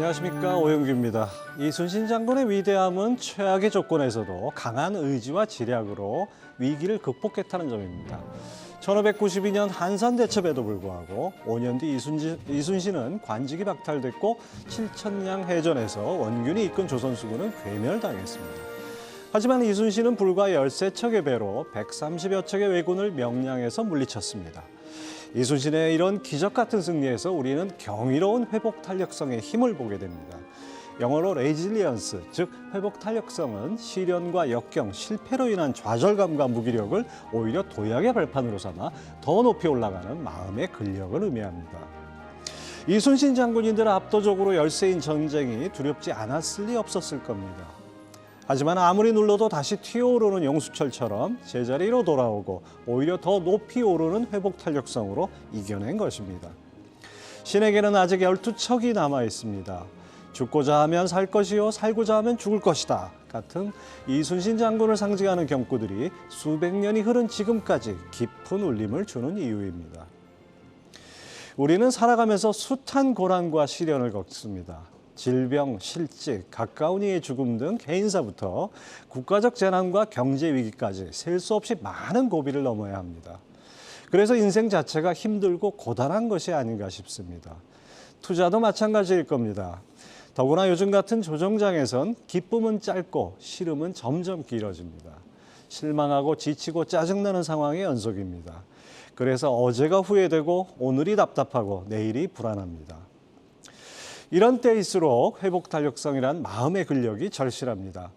안녕하십니까, 오영규입니다. 이순신 장군의 위대함은 최악의 조건에서도 강한 의지와 지략으로 위기를 극복했다는 점입니다. 1592년 한산대첩에도 불구하고 5년 뒤 이순신은 관직이 박탈됐고 7천량 해전에서 원균이 이끈 조선수군은 괴멸당했습니다. 하지만 이순신은 불과 13척의 배로 130여 척의 왜군을 명량에서 물리쳤습니다. 이순신의 이런 기적 같은 승리에서 우리는 경이로운 회복 탄력성의 힘을 보게 됩니다. 영어로 resilience, 즉 회복 탄력성은 시련과 역경, 실패로 인한 좌절감과 무기력을 오히려 도약의 발판으로 삼아 더 높이 올라가는 마음의 근력을 의미합니다. 이순신 장군인들 압도적으로 열세인 전쟁이 두렵지 않았을 리 없었을 겁니다. 하지만 아무리 눌러도 다시 튀어오르는 용수철처럼 제자리로 돌아오고 오히려 더 높이 오르는 회복 탄력성으로 이겨낸 것입니다. 신에게는 아직 12척이 남아 있습니다. 죽고자 하면 살 것이요 살고자 하면 죽을 것이다 같은 이순신 장군을 상징하는 경구들이 수백 년이 흐른 지금까지 깊은 울림을 주는 이유입니다. 우리는 살아가면서 숱한 고난과 시련을 겪습니다. 질병, 실직, 가까운 이의 죽음 등 개인사부터 국가적 재난과 경제 위기까지 셀 수 없이 많은 고비를 넘어야 합니다. 그래서 인생 자체가 힘들고 고단한 것이 아닌가 싶습니다. 투자도 마찬가지일 겁니다. 더구나 요즘 같은 조정장에선 기쁨은 짧고 시름은 점점 길어집니다. 실망하고 지치고 짜증나는 상황의 연속입니다. 그래서 어제가 후회되고 오늘이 답답하고 내일이 불안합니다. 이런 때일수록 회복탄력성이란 마음의 근력이 절실합니다.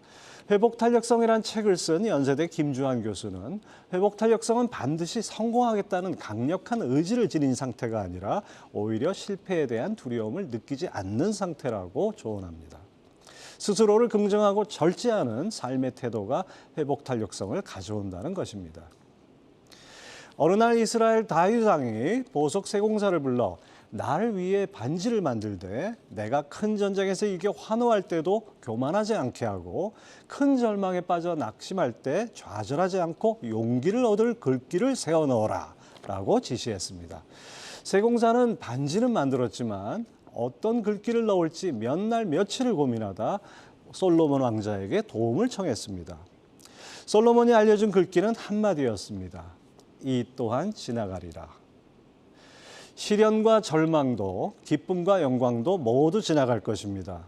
회복탄력성이란 책을 쓴 연세대 김주환 교수는 회복탄력성은 반드시 성공하겠다는 강력한 의지를 지닌 상태가 아니라 오히려 실패에 대한 두려움을 느끼지 않는 상태라고 조언합니다. 스스로를 긍정하고 절제하는 삶의 태도가 회복탄력성을 가져온다는 것입니다. 어느 날 이스라엘 다윗왕이 보석 세공사를 불러 날 위해 반지를 만들되 내가 큰 전쟁에서 이겨 환호할 때도 교만하지 않게 하고 큰 절망에 빠져 낙심할 때 좌절하지 않고 용기를 얻을 글귀를 세워 넣어라 라고 지시했습니다. 세공사는 반지는 만들었지만 어떤 글귀를 넣을지 몇 날 며칠을 고민하다 솔로몬 왕자에게 도움을 청했습니다. 솔로몬이 알려준 글귀는 한마디였습니다. 이 또한 지나가리라. 시련과 절망도 기쁨과 영광도 모두 지나갈 것입니다.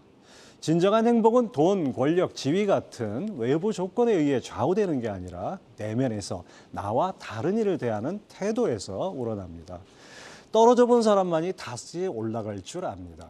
진정한 행복은 돈, 권력, 지위 같은 외부 조건에 의해 좌우되는 게 아니라 내면에서 나와 다른 이를 대하는 태도에서 우러납니다. 떨어져 본 사람만이 다시 올라갈 줄 압니다.